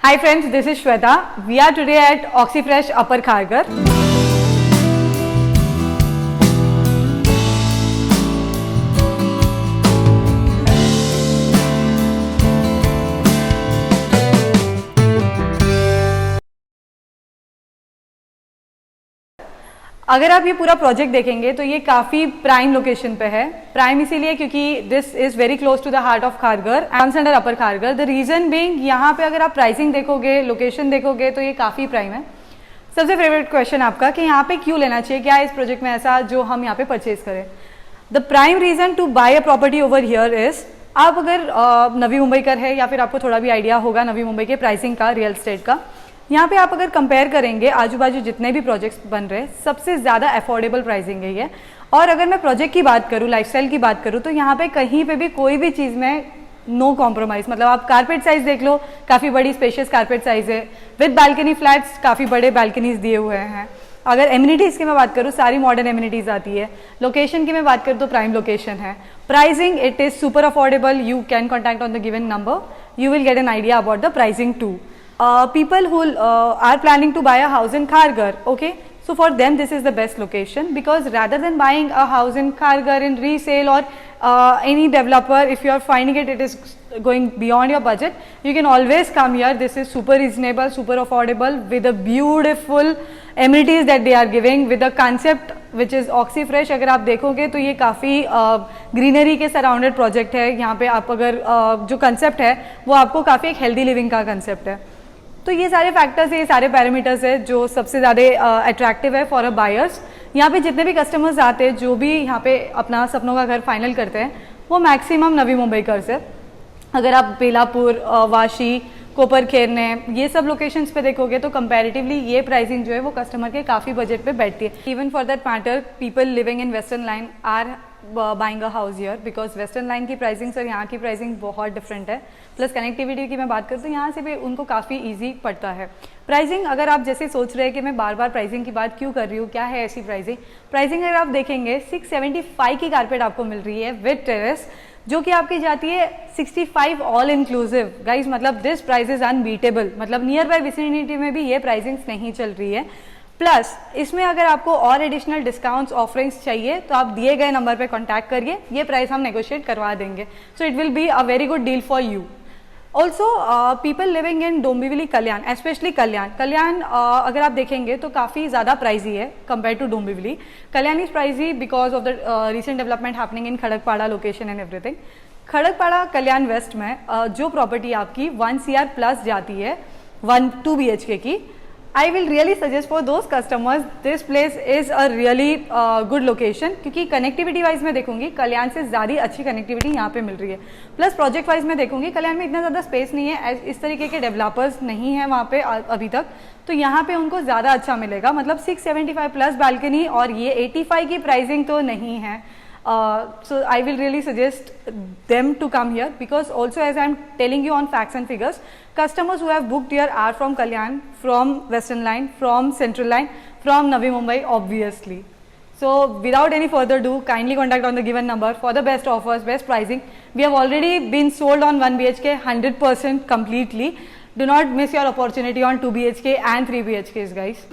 Hi friends, this is Shweta. We are today at Oxyfresh Upper Kharghar. अगर आप ये पूरा प्रोजेक्ट देखेंगे तो ये काफ़ी प्राइम लोकेशन पे है। प्राइम इसीलिए क्योंकि this is very close to the heart of Kharghar and under upper Kharghar. The reason being यहाँ पे अगर आप प्राइसिंग देखोगे, लोकेशन देखोगे तो ये काफ़ी प्राइम है। सबसे फेवरेट क्वेश्चन आपका कि यहाँ पे क्यों लेना चाहिए, क्या है इस प्रोजेक्ट में ऐसा जो हम यहाँ पे परचेज करें। The prime reason to buy a property over here is, आप अगर नवी मुंबईकर है या फिर आपको थोड़ा भी आइडिया होगा नवी मुंबई के प्राइसिंग का, रियल एस्टेट का, यहाँ पे आप अगर कंपेयर करेंगे आजू बाजू जितने भी प्रोजेक्ट्स बन रहे हैं सबसे ज़्यादा अफोर्डेबल प्राइसिंग है ये। और अगर मैं प्रोजेक्ट की बात करूँ, लाइफस्टाइल की बात करूँ, तो यहाँ पे कहीं पे भी कोई भी चीज़ में नो कॉम्प्रोमाइज़। मतलब आप कारपेट साइज देख लो, काफ़ी बड़ी स्पेशियस कारपेट साइज है, विद बालकनी फ्लैट्स, काफ़ी बड़े बालकनीज दिए हुए हैं। अगर एमिनिटीज़ की मैं बात करूँ, सारी मॉडर्न एमिनिटीज़ आती है। लोकेशन की मैं बात करूँ तो प्राइम लोकेशन है। Pricing it is super affordable. You can contact on the given number, you will get an idea about the pricing too. People who are planning to buy a house in Kharghar, okay, so for them this is the best location, because rather than buying a house in Kharghar in resale or any developer, if you are finding it is going beyond your budget, you can always come here. This is super reasonable, super affordable, with a beautiful amenities that they are giving, with the concept which is Oxyfresh. अगर आप देखोगे तो ये काफ़ी greenery के surrounded project है। यहाँ पे आप अगर जो कंसेप्ट है वो आपको काफ़ी एक हेल्दी लिविंग का कंसेप्ट है। तो ये सारे फैक्टर्स है, ये सारे पैरामीटर्स है जो सबसे ज़्यादा अट्रैक्टिव है फॉर अ बायर्स। यहाँ पे जितने भी कस्टमर्स आते हैं, जो भी यहाँ पे अपना सपनों का घर फाइनल करते हैं, वो मैक्सिमम नवी मुंबईकर्स है। अगर आप बेलापुर, वाशी, कोपर खेरने, ये सब लोकेशंस पे देखोगे तो कंपैरेटिवली ये प्राइसिंग जो है वो कस्टमर के काफ़ी बजट पे बैठती है। Even for that matter, people living in western line are buying a house here, because western line की प्राइसिंग और यहाँ की प्राइसिंग बहुत डिफरेंट है। प्लस कनेक्टिविटी की मैं बात करूँ तो यहाँ से भी उनको काफ़ी ईजी पड़ता है। प्राइसिंग अगर आप जैसे सोच रहे हैं कि मैं बार बार प्राइसिंग की बात क्यों कर रही हूँ, क्या है ऐसी प्राइसिंग अगर आप देखेंगे 675 की कारपेट आपको मिल रही है विद टेरेस, जो कि आपकी जाती है 65 ऑल इंक्लूसिव। गाइज मतलब दिस प्राइस इज अनबीटेबल। मतलब नियर बाय विसिनिटी में भी ये प्राइसिंग्स नहीं चल रही है। प्लस इसमें अगर आपको और एडिशनल डिस्काउंट्स ऑफरिंग्स चाहिए तो आप दिए गए नंबर पे कांटेक्ट करिए, ये प्राइस हम नेगोशिएट करवा देंगे। So it will be a very good deal for you. Also people living in Dombivli Kalyan, specially Kalyan अगर आप देखेंगे तो काफ़ी ज़्यादा प्राइजी है compare to Dombivli. Kalyan is pricey because of the recent development happening in Khadakpada location and everything. Khadakpada Kalyan west में जो property आपकी 1 CR प्लस जाती है 2 BHK की, I will really suggest for those customers this place is a really good location, क्योंकि connectivity wise में देखूंगी कल्याण से ज़्यादा अच्छी कनेक्टिविटी यहाँ पे मिल रही है। प्लस प्रोजेक्ट वाइज में देखूंगी कल्याण में इतना ज़्यादा स्पेस नहीं है, इस तरीके के डेवलपर्स नहीं है वहाँ पे अभी तक, तो यहाँ पे उनको ज़्यादा अच्छा मिलेगा। मतलब 675 प्लस बालकनी और ये 85 की प्राइसिंग तो नहीं है। So I will really suggest them to come here, because also as I am telling you on facts and figures, customers who have booked here are from Kalyan, from Western Line, from Central Line, from Navi Mumbai obviously. So without any further ado, kindly contact on the given number for the best offers, best pricing. We have already been sold on 1 BHK 100% completely. Do not miss your opportunity on 2 BHK and 3 BHKs guys.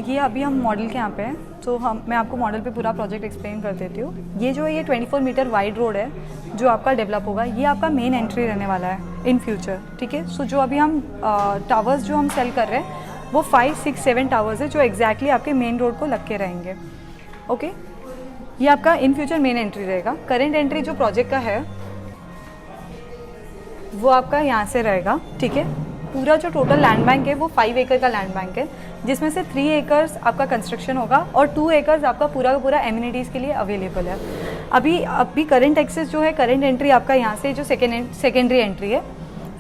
ये अभी हम model के यहाँ पे हैं, तो मैं आपको मॉडल पे पूरा प्रोजेक्ट एक्सप्लेन कर देती हूँ। ये जो है ये 24 मीटर वाइड रोड है जो आपका डेवलप होगा, ये आपका मेन एंट्री रहने वाला है इन फ्यूचर, ठीक है। सो जो अभी हम टावर्स जो हम सेल कर रहे हैं वो 5, 6, 7 टावर्स है जो एग्जैक्टली आपके मेन रोड को लग के रहेंगे, ओके। ये आपका इन फ्यूचर मेन एंट्री रहेगा। करेंट एंट्री जो प्रोजेक्ट का है वो आपका यहाँ से रहेगा, ठीक है। पूरा जो टोटल लैंड बैंक है वो 5 एकड़ का लैंड बैंक है, जिसमें से 3 एकर्स आपका कंस्ट्रक्शन होगा और 2 एकर्स आपका पूरा का पूरा एमिनिटीज़ के लिए अवेलेबल है। अभी करंट एक्सेस जो है, करंट एंट्री आपका यहाँ से जो सेकेंडरी एंट्री है,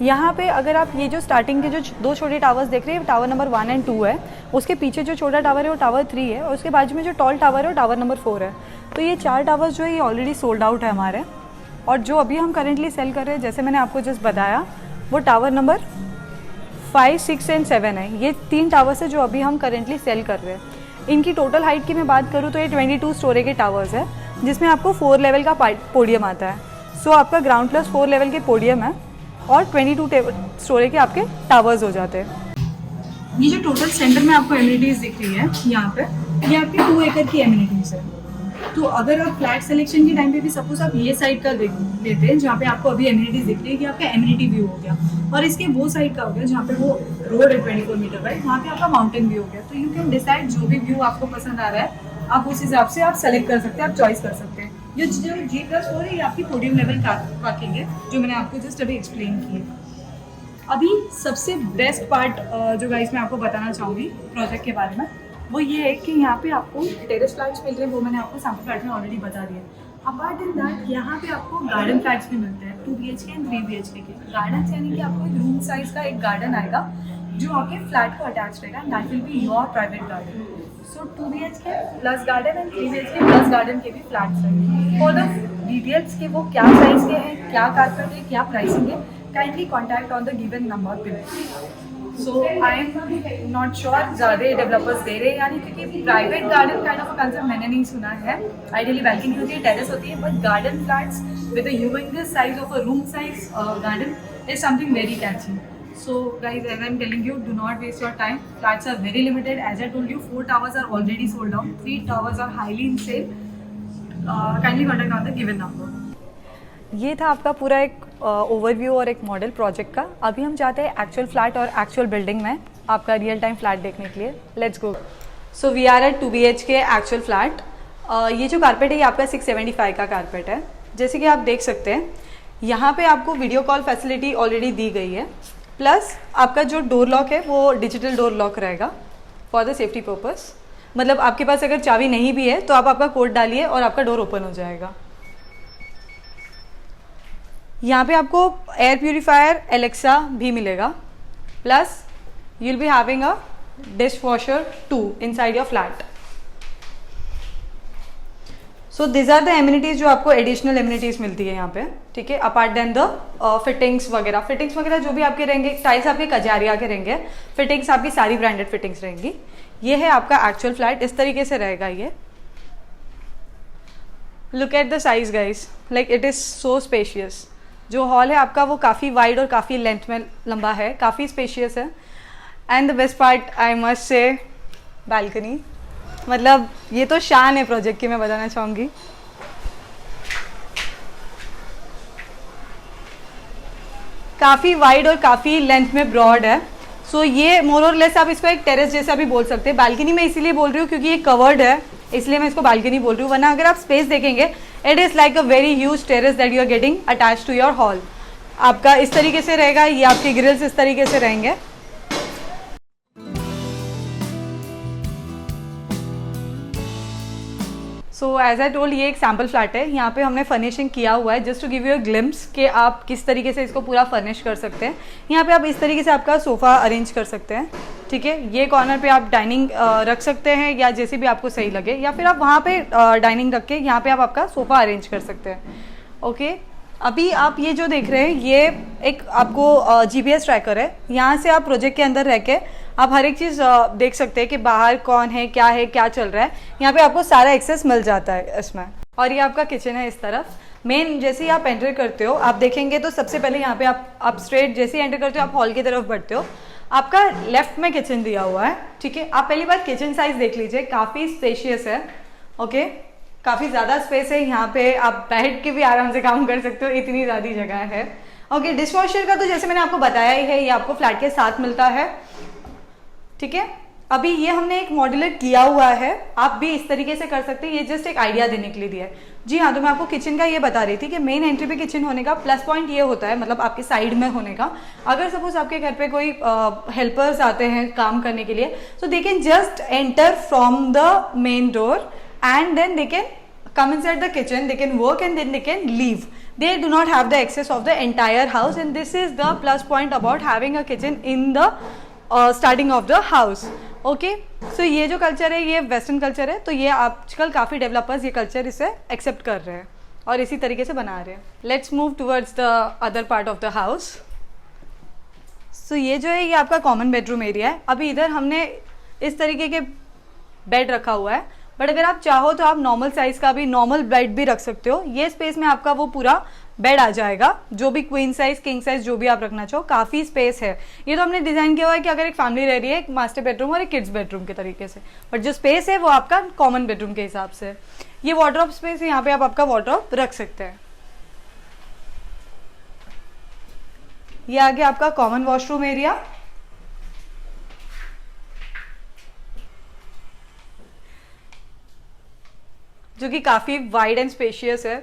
यहाँ पे अगर आप ये जो स्टार्टिंग के जो 2 छोटे टावर्स देख रहे हैं, टावर नंबर 1 और 2 है, उसके पीछे जो छोटा टावर है वो टावर 3 है, और उसके बाजू में जो टॉल टावर है वो टावर नंबर 4 है। तो ये 4 टावर्स जो है ये ऑलरेडी सोल्ड आउट है हमारे, और जो अभी हम करेंटली सेल कर रहे हैं, जैसे मैंने आपको जस्ट बताया, वो टावर नंबर 5, 6 एंड 7 है। ये 3 टावर्स है जो अभी हम करेंटली सेल कर रहे हैं। इनकी टोटल हाइट की मैं बात करूँ तो ये 22 स्टोरी के टावर्स है, जिसमें आपको 4 लेवल का पोडियम आता है। सो आपका ग्राउंड प्लस 4 लेवल के पोडियम है और 22 स्टोरी के आपके टावर्स हो जाते हैं। ये जो टोटल सेंटर में आपको एमिनिटीज़ दिख रही है यहाँ पे, ये आपके 2 एकड़ की एमिनिटीज़ है। तो अगर आप फ्लैट सिलेक्शन के टाइम पे भी सपोज आप ये साइड का लेते हैं जहाँ पे आपको अभी एमिनिटीज़ दिख रही है कि आपका एमिनिटी व्यू हो गया, और इसके वो साइड का हो गया जहाँ पे वो रोड है 24 मीटर वाइड, वहाँ पे आपका माउंटेन व्यू हो गया। तो यू कैन डिसाइड जो भी व्यू आपको पसंद आ रहा है आप उस हिसाब से आप सेलेक्ट कर सकते हैं, आप चॉइस कर सकते हैं। ये जो G+4 है ये आपकी पोडियम लेवल पार्किंग है जो मैंने आपको जस्ट अभी एक्सप्लेन की है। अभी सबसे बेस्ट पार्ट जो गाइस मैं आपको बताना चाहूँगी प्रोजेक्ट के बारे में, वो ये है कि यहाँ पे आपको टेरेस फ्लैट्स मिल रहे हैं, वो मैंने आपको सैंपल फ्लैट में ऑलरेडी बता दिया। अपार्ट इन दैट यहाँ पे आपको गार्डन फ्लैट्स भी मिलते हैं 2 BHK एंड 3 BHK के। गार्डन यानी कि आपको एक रूम साइज का एक गार्डन आएगा जो आपके फ्लैट को अटैच रहेगा, that will be your private garden. So 2 BHK plus garden and 3 BHK plus garden के भी फ्लैट्स हैं। फॉर द डिटेल्स के वो क्या साइज के हैं, क्या कारपेट है, क्या प्राइसिंग है, kindly contact on the given number below. So I am not sure ज़्यादा डेवलपर्स दे रहे हैं यानी, क्योंकि private garden kind of a concept मैंने नहीं सुना है। आइडियली बैल्कनी होती है, टेरेस होती है, but garden flats with a humongous size of a room size garden is something very catchy. So guys, as I'm telling you, do not waste your time. Flats are very limited. As I told you, 4 towers are already sold out. 3 towers are highly in sale. Kindly contact on the given number. ये था आपका पूरा एक overview और एक model project का। अभी हम चाहते हैं एक्चुअल फ्लैट और एक्चुअल बिल्डिंग में आपका रियल टाइम फ्लैट देखने के लिए। Let's go. So we are at 2 BHK actual flat. ये जो कारपेट है ये आपका 675 का कारपेट है। जैसे कि आप देख सकते हैं यहाँ पे आपको वीडियो कॉल फैसिलिटी ऑलरेडी दी गई है, प्लस आपका जो डोर लॉक है वो डिजिटल डोर लॉक रहेगा फॉर द सेफ्टी पर्पस। मतलब आपके पास अगर चाबी नहीं भी है तो आप आपका कोड डालिए और आपका डोर ओपन हो जाएगा। यहाँ पे आपको एयर प्यूरीफायर, एलेक्सा भी मिलेगा, plus you will be having a dish washer too inside your flat. So these are the amenities जो आपको एडिशनल एमिनिटीज़ मिलती है यहाँ पे, ठीक है। अपार्ट देन द फिटिंग्स वगैरह जो भी आपके रहेंगे, टाइल्स आपके कजारिया के रहेंगे, फिटिंग्स आपकी सारी ब्रांडेड फिटिंग्स रहेंगी। ये है आपका एक्चुअल फ्लैट, इस तरीके से रहेगा ये। Look at the size guys, like it is so spacious. जो हॉल है आपका वो काफ़ी वाइड और काफ़ी लेंथ में लंबा है, काफ़ी स्पेशियस है। And the best part I must say balcony, मतलब ये तो शान है प्रोजेक्ट की, मैं बताना चाहूँगी। काफ़ी वाइड और काफ़ी लेंथ में ब्रॉड है। सो ये मोर और लेस आप इसको एक टेरेस जैसा भी बोल सकते हैं। बालकनी में इसीलिए बोल रही हूँ क्योंकि ये कवर्ड है, इसलिए मैं इसको बालकनी बोल रही हूँ, वरना अगर आप स्पेस देखेंगे it is like a very huge terrace that you are getting attach to your hall. आपका इस तरीके से रहेगा, ये आपके ग्रिल्स इस तरीके से रहेंगे। सो एज आई टोल्ड ये एक सैम्पल फ्लैट है। यहाँ पे हमने फर्निशिंग किया हुआ है just to give you a glimpse कि आप किस तरीके से इसको पूरा फर्निश कर सकते हैं। यहाँ पे आप इस तरीके से आपका सोफ़ा अरेंज कर सकते हैं, ठीक है। ये कॉर्नर पे आप डाइनिंग रख सकते हैं या जैसे भी आपको सही लगे, या फिर आप वहाँ पे डाइनिंग रख के यहाँ पे आप आपका सोफ़ा अरेंज कर सकते हैं, ओके। अभी आप ये जो देख रहे हैं ये एक आपको GPS ट्रैकर है। यहाँ से आप प्रोजेक्ट के अंदर रह के आप हर एक चीज़ देख सकते हैं कि बाहर कौन है, क्या चल रहा है। यहाँ पे आपको सारा एक्सेस मिल जाता है इसमें। और ये आपका किचन है इस तरफ। मेन जैसे ही आप एंटर करते हो आप देखेंगे तो सबसे पहले यहाँ पे आप स्ट्रेट जैसे ही एंटर करते हो आप हॉल की तरफ बढ़ते हो, आपका लेफ्ट में किचन दिया हुआ है, ठीक है। आप पहली बार किचन साइज देख लीजिए, काफ़ी स्पेशियस है, ओके। काफ़ी ज़्यादा स्पेस है, यहाँ पे आप बैठ के भी आराम से काम कर सकते हो, इतनी ज़्यादा जगह है, ओके। डिश वॉशर का तो जैसे मैंने आपको बताया ही है, ये आपको फ्लैट के साथ मिलता है, ठीक है। अभी ये हमने एक मॉड्यूलर किया हुआ है, आप भी इस तरीके से कर सकते हैं, ये जस्ट एक आइडिया देने के लिए दिया है। जी हाँ, तो मैं आपको किचन का ये बता रही थी कि मेन एंट्री पे किचन होने का प्लस पॉइंट ये होता है, मतलब आपके साइड में होने का। अगर सपोज आपके घर पे कोई हेल्पर्स आते हैं काम करने के लिए, so they can just enter from the main door and then they can come inside the kitchen, they can work and then they can leave. They do not have the access of the entire house, and this is the plus point about having a kitchen in the starting of the house. Okay, so ये जो culture है ये western culture है, तो ये आजकल काफ़ी developers ये कल्चर इसे एक्सेप्ट कर रहे हैं और इसी तरीके से बना रहे हैं। Let's move towards the other part of the house. So ये जो है ये आपका कॉमन बेडरूम एरिया है। अभी इधर हमने इस तरीके के बेड रखा हुआ है, बट अगर आप चाहो तो आप नॉर्मल साइज का भी नॉर्मल बेड भी रख सकते हो। ये स्पेस में आपका वो पूरा बेड आ जाएगा, जो भी क्वीन साइज किंग साइज जो भी आप रखना चाहो, काफी स्पेस है। ये तो हमने डिजाइन किया हुआ है कि अगर एक फैमिली रह रही है, एक मास्टर बेडरूम और एक किड्स बेडरूम के तरीके से, बट जो स्पेस है वो आपका कॉमन बेडरूम के हिसाब से। ये वार्डरोब स्पेस, यहाँ पे आप आपका वार्डरोब रख सकते हैं। ये आगे आपका कॉमन वॉशरूम एरिया, जो कि काफी वाइड एंड स्पेशियस है।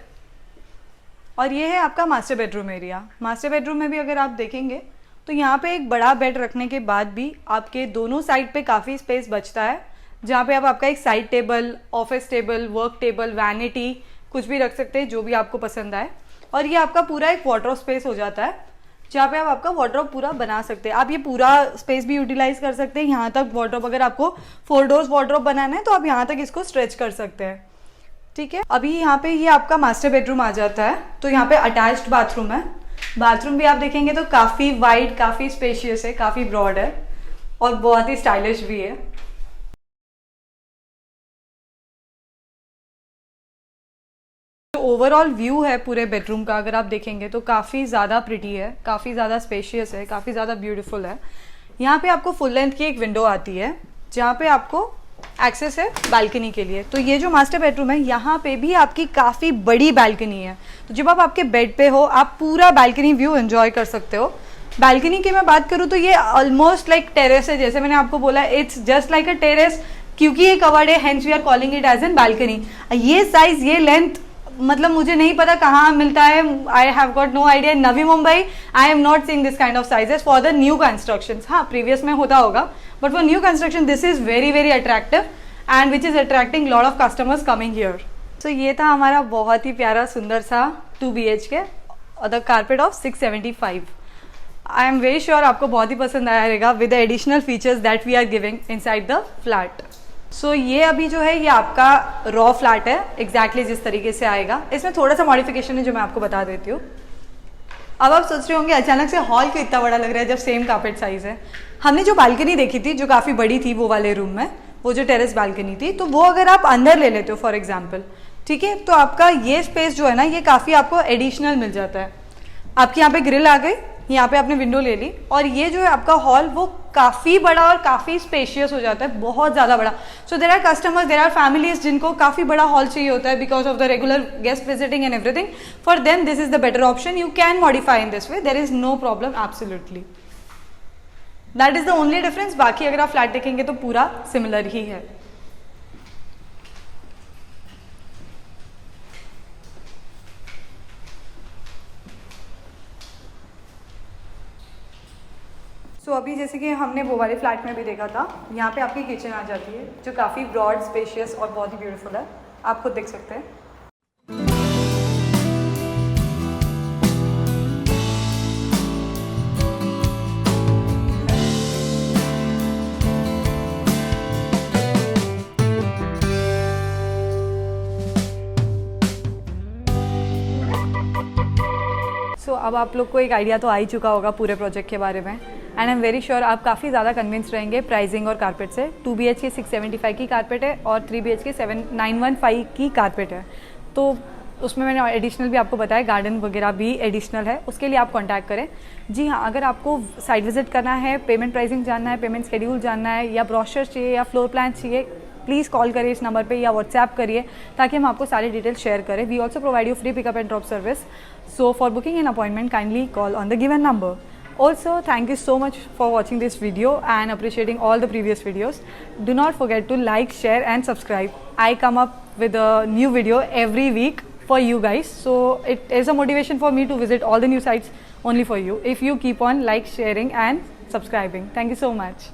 और ये है आपका master bedroom area. Master bedroom में भी अगर आप देखेंगे तो यहाँ पे एक बड़ा बेड रखने के बाद भी आपके दोनों साइड पे काफी स्पेस बचता है, जहाँ पे आप आपका एक side table, office table, work table, vanity कुछ भी रख सकते हैं जो भी आपको पसंद आए। और ये आपका पूरा एक वार्डरोब स्पेस हो जाता है, जहाँ पे आप आपका वार्डरोब पूरा बना सकते हैं। आप ये पूरा स्पेस भी यूटिलाइज कर सकते हैं। यहाँ तक वार्डरोब, अगर आपको 4 डोर्स वार्डरोब बनाना है तो आप यहाँ तक इसको स्ट्रेच कर सकते हैं। ठीक है, अभी यहाँ पे ये आपका मास्टर बेडरूम आ जाता है, तो यहाँ पे अटैच्ड बाथरूम है। बाथरूम भी आप देखेंगे तो काफी वाइड, काफी स्पेशियस है, काफी ब्रॉड है और बहुत ही स्टाइलिश भी है। ओवरऑल व्यू है पूरे बेडरूम का, अगर आप देखेंगे तो काफी ज्यादा प्रिटी है, काफी ज्यादा स्पेशियस है, काफी ज्यादा ब्यूटीफुल है। यहाँ पे आपको फुल लेंथ की एक विंडो आती है, जहाँ पे आपको एक्सेस है बालकनी के लिए। तो ये जो मास्टर बेडरूम है, यहाँ पे भी आपकी काफी बड़ी बालकनी है। तो जब आप आपके बेड पे हो, आप पूरा बालकनी व्यू एंजॉय कर सकते हो। बालकनी की मैं बात करूँ तो ये ऑलमोस्ट लाइक टेरेस है, जैसे मैंने आपको बोला, it's just like a terrace, क्योंकि ये कवर्ड है, hence we are calling it as an balcony. ये साइज, ये लेंथ, मतलब मुझे नहीं पता कहाँ मिलता है। I have got no idea. In Navi Mumbai I am not seeing this kind of sizes for the new constructions. हाँ, प्रीवियस में होता होगा, but for new construction this is very very attractive and which is attracting lot of customers coming here. So ये था हमारा बहुत ही प्यारा सुंदर सा 2 BHK और the carpet of 675। I am very sure आपको बहुत ही पसंद आया रहेगा with the additional features that we are giving inside the flat. So ये अभी जो है ये आपका रॉ फ्लैट है, एग्जैक्टली जिस तरीके से आएगा। इसमें थोड़ा सा मॉडिफिकेशन है जो मैं आपको बता देती हूँ। अब आप सोच रहे होंगे अचानक से हॉल क्यों इतना बड़ा लग रहा है जब सेम कारपेट साइज है। हमने जो बालकनी देखी थी जो काफ़ी बड़ी थी वो वाले रूम में, वो जो टेरेस बालकनी थी, तो वो अगर आप अंदर ले लेते हो फॉर एग्जाम्पल, ठीक है, तो आपका ये स्पेस जो है ना, ये काफ़ी आपको एडिशनल मिल जाता है। आपकी यहाँ पे ग्रिल आ गई, यहाँ पे आपने विंडो ले ली, और ये जो है आपका हॉल वो काफ़ी बड़ा और काफ़ी स्पेशियस हो जाता है, बहुत ज़्यादा बड़ा। So there are customers, there are families जिनको काफ़ी बड़ा हॉल चाहिए होता है because of the regular guest visiting and everything. For them this is the better option. You can modify in this way, there is no problem, absolutely. That is the only difference. बाकी अगर आप flat देखेंगे तो पूरा similar ही है। तो अभी जैसे कि हमने वो वाले फ्लैट में भी देखा था, यहाँ पे आपकी किचन आ जाती है जो काफ़ी ब्रॉड, स्पेशियस और बहुत ही ब्यूटीफुल है। आप खुद देख सकते हैं। अब आप लोग को एक आइडिया तो आ ही चुका होगा पूरे प्रोजेक्ट के बारे में, and I am very sure आप काफ़ी ज़्यादा कन्विंस रहेंगे प्राइसिंग और कारपेट से। 2 BHK 675 की कारपेट है और 3 BHK 915 की कारपेट है। तो उसमें मैंने एडिशनल भी आपको बताया, गार्डन वगैरह भी एडिशनल है, उसके लिए आप कॉन्टैक्ट करें। जी हाँ, अगर आपको साइट विजिट करना है, पेमेंट प्राइसिंग जानना है, पेमेंट शेड्यूल जानना है, या ब्रोशर चाहिए या फ्लोर प्लान चाहिए, प्लीज़ कॉल करिए इस नंबर पे या व्हाट्सएप करिए ताकि हम आपको सारे डिटेल्स शेयर करें। We also provide you free pickup and drop service. So for booking an appointment kindly call on the given number. Also, thank you so much for watching this video and appreciating all the previous videos. Do not forget to like, share and subscribe. I come up with a new video every week for you guys. So it is a motivation for me to visit all the new sites only for you if you keep on like, sharing and subscribing. Thank you so much.